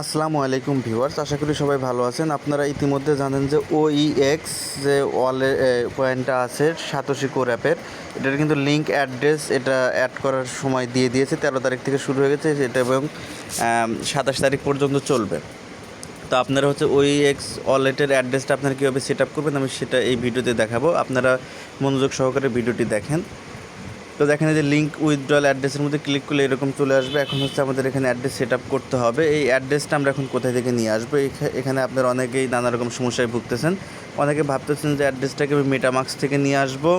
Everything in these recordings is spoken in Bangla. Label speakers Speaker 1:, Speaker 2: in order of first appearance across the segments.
Speaker 1: আসসালামু আলাইকুম ভিউয়ার্স, আশা করি সবাই ভালো আছেন। আপনারা ইতিমধ্যে জানেন যে OEX যে কয়েনটা আছে সাতোশি কোর অ্যাপের, এটার কিন্তু লিঙ্ক অ্যাড্রেস এটা অ্যাড করার সময় দিয়ে দিয়েছে। 13 তারিখ থেকে শুরু হয়ে গেছে এটা এবং 27 তারিখ পর্যন্ত চলবে। তো আপনারা হচ্ছে OEX ওয়ালেটের অ্যাড্রেসটা আপনারা কীভাবে সেট আপ করবেন আমি সেটা এই ভিডিওতে দেখাবো। আপনারা মনোযোগ সহকারে ভিডিওটি দেখেন। তো দেখেন যে লিঙ্ক উইথড্রল অ্যাড্রেসের মধ্যে ক্লিক করলে এরকম চলে আসবে। এখন হচ্ছে আমাদের এখানে অ্যাড্রেস সেট আপ করতে হবে। এই অ্যাড্রেসটা আমরা এখন কোথায় থেকে নিয়ে আসবো? এখানে আপনারা অনেকেই নানা রকম সমস্যায় ভুগতেছেন। অনেকে ভাবতেছেন যে অ্যাড্রেসটাকে আমি মেটামাক্স থেকে নিয়ে আসবো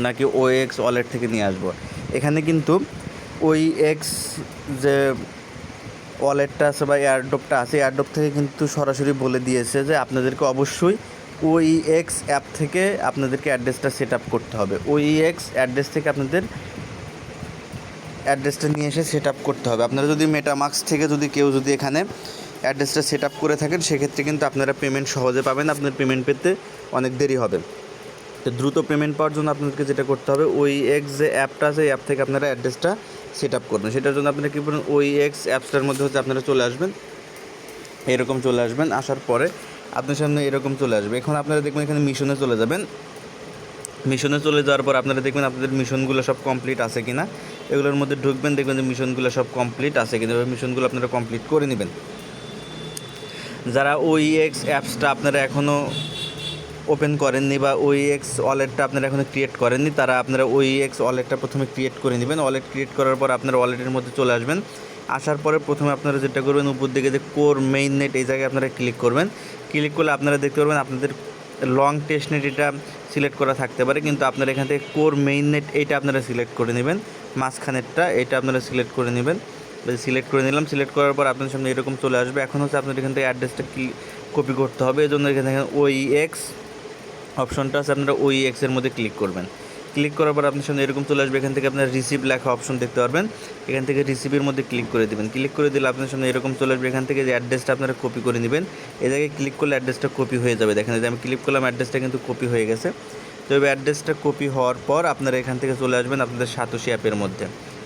Speaker 1: নাকি OEX ওয়ালেট থেকে নিয়ে আসবো। এখানে কিন্তু OEX যে ওয়ালেটটা আছে বা এয়ারড্রপটা আছে, এয়ারড্রপ থেকে কিন্তু সরাসরি বলে দিয়েছে যে আপনাদেরকে অবশ্যই OEX অ্যাপ থেকে আপনাদেরকে অ্যাড্রেসটা সেট আপ করতে হবে। OEX অ্যাড্রেস থেকে আপনাদের অ্যাড্রেসটা নিয়ে এসে সেট আপ করতে হবে। আপনারা যদি মেটামাক্স থেকে কেউ যদি এখানে অ্যাড্রেসটা সেট আপ করে থাকেন, সেক্ষেত্রে কিন্তু আপনারা পেমেন্ট সহজে পাবেন। আপনার পেমেন্ট পেতে অনেক দেরি হবে। তো দ্রুত পেমেন্ট পাওয়ার জন্য আপনাদেরকে যেটা করতে হবে, OEX যে অ্যাপটা আছে এই অ্যাপ থেকে আপনারা অ্যাড্রেসটা সেট আপ করবেন। সেটার জন্য আপনারা কী করবেন, OEX অ্যাপসটার মধ্যে হচ্ছে আপনারা চলে আসবেন। এরকম চলে আসবেন, আসার পরে আপনার সামনে এরকম চলে আসবে। এখন আপনারা দেখবেন এখানে মিশনে চলে যাবেন। মিশনে চলে যাওয়ার পর আপনারা দেখবেন আপনাদের মিশনগুলো সব কমপ্লিট আছে কি না। এগুলোর মধ্যে ঢুকবেন, দেখবেন যে মিশনগুলো সব কমপ্লিট আছে কিনা। মিশনগুলো আপনারা কমপ্লিট করে নেবেন। যারা OEX অ্যাপসটা আপনারা এখনও ওপেন করেননি বা OEX ওয়ালেটটা আপনারা এখনও ক্রিয়েট করেননি, তারা আপনারা OEX ওয়ালেটটা প্রথমে ক্রিয়েট করে নেবেন। ওয়ালেট ক্রিয়েট করার পর আপনারা ওয়ালেটের মধ্যে চলে আসবেন। আসার পরে প্রথমে আপনারা যেটা করবেন, উপর দিকে যে কোর মেইন নেট এই জায়গায় আপনারা ক্লিক করবেন। ক্লিক করলে আপনারা দেখতে পারবেন আপনাদের লং টেস্ট নেট এটা সিলেক্ট করা থাকতে পারে, কিন্তু আপনারা এখান থেকে কোর মেইন নেট এইটা আপনারা সিলেক্ট করে নেবেন। মাঝখানেরটা এটা আপনারা সিলেক্ট করে নেবেন। সিলেক্ট করে নিলাম। সিলেক্ট করার পর আপনাদের সামনে এরকম চলে আসবে। এখন হচ্ছে আপনাদের এখান থেকে অ্যাড্রেসটা কপি করতে হবে। এই জন্য এখান থেকে OEX অপশনটা আছে, আপনারা OEX এর মধ্যে ক্লিক করবেন। ক্লিক করার পর আপনার সামনে এরকম চলে আসবে। এখান থেকে আপনারা রিসিভ লেখা অপশন দেখতে পারবেন। এখান থেকে রিসিভের মধ্যে ক্লিক করে দেবেন। ক্লিক করে দিলে আপনার সামনে এরকম চলে আসবে। এখান থেকে যে অ্যাড্রেসটা আপনারা কপি করে নেবেন, এই জায়গায় ক্লিক করলে অ্যাড্রেসটা কপি হয়ে যাবে। দেখেন যে আমি ক্লিক করলাম, অ্যাড্রেসটা কিন্তু কপি হয়ে গেছে। তো এবার অ্যাড্রেসটা কপি হওয়ার পর আপনারা এখান থেকে চলে আসবেন আপনাদের সাতোশি অ্যাপের মধ্যে।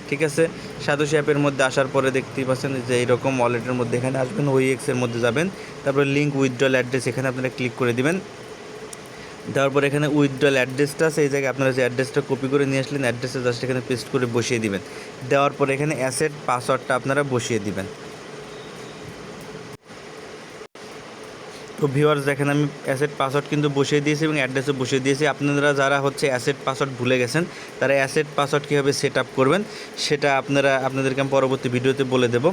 Speaker 1: ঠিক আছে, সাতোশি অ্যাপের মধ্যে আসার পরে দেখতেই পাচ্ছেন যে এইরকম ওয়ালেটের মধ্যে এখানে আসবেন, OEX এর মধ্যে যাবেন। তারপরে লিঙ্ক উইথড্রল অ্যাড্রেস এখানে আপনারা ক্লিক করে দিবেন। দেওয়ার পর এখানে উইথড্রল অ্যাড্রেসটা আছে, এই জায়গায় আপনারা যে অ্যাড্রেসটা কপি করে নিয়ে আসলেন অ্যাড্রেসটা জাস্ট এখানে পেস্ট করে বসিয়ে দিবেন। দেওয়ার পর এখানে অ্যাসেট পাসওয়ার্ডটা আপনারা বসিয়ে দিবেন। তো ভিউয়ার্স দেখেন আমি অ্যাসেট পাসওয়ার্ড কিন্তু বসিয়ে দিয়েছি এবং অ্যাড্রেসও বসিয়ে দিয়েছি। আপনারা যারা হচ্ছে অ্যাসেট পাসওয়ার্ড ভুলে গেছেন, তারা অ্যাসেট পাসওয়ার্ড কীভাবে সেট আপ করবেন সেটা আপনাদেরকে আমি পরবর্তী ভিডিওতে বলে দেবো।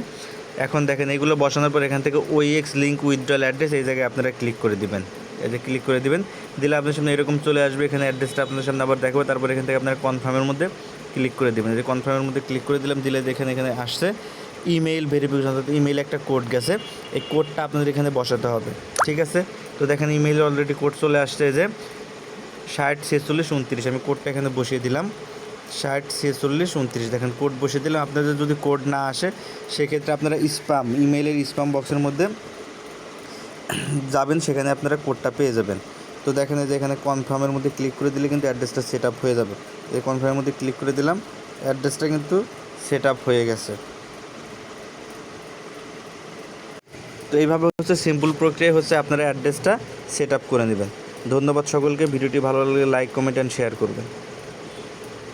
Speaker 1: এখন দেখেন এগুলো বসানোর পর এখান থেকে OEX লিঙ্ক উইথড্রল অ্যাড্রেস এই জায়গায় আপনারা ক্লিক করে দিবেন। এই যে ক্লিক করে দিবেন, দিলে আপনার সামনে এরকম চলে আসবে। এখানে অ্যাড্রেসটা আপনার সামনে আবার দেখাবো। তারপর এখান থেকে আপনারা কনফার্মের মধ্যে ক্লিক করে দেবেন। যে কনফার্মের মধ্যে ক্লিক করে দিলাম, দিলে এখানে আসছে ইমেইল ভেরিফিকেশন, অর্থাৎ ইমেইলে একটা কোড গেছে। এই কোডটা আপনাদের এখানে বসাতে হবে। ঠিক আছে, তো দেখেন ইমেইলে অলরেডি কোড চলে আসছে যে 604629। আমি কোডটা এখানে বসিয়ে দিলাম 604629। দেখেন কোড বসিয়ে দিলাম। আপনাদের যদি কোড না আসে সেক্ষেত্রে আপনারা ইমেইলের স্প্যাম বক্সের মধ্যে যাবেন, সেখানে আপনারা কোডটা পেয়ে যাবেন। তো দেখেন যে এখানে কনফার্মের মধ্যে ক্লিক করে দিলে কিন্তু অ্যাড্রেসটা সেট আপ হয়ে যাবে। এই কনফার্মের মধ্যে ক্লিক করে দিলাম, অ্যাড্রেসটা কিন্তু সেট আপ হয়ে গেছে। তো এইভাবে হচ্ছে সিম্পল প্রক্রিয়া হচ্ছে আপনারা অ্যাড্রেসটা সেট আপ করে নেবেন। ধন্যবাদ সকলকে। ভিডিওটি ভালো লাগলে লাইক, কমেন্ট অ্যান্ড শেয়ার করবেন।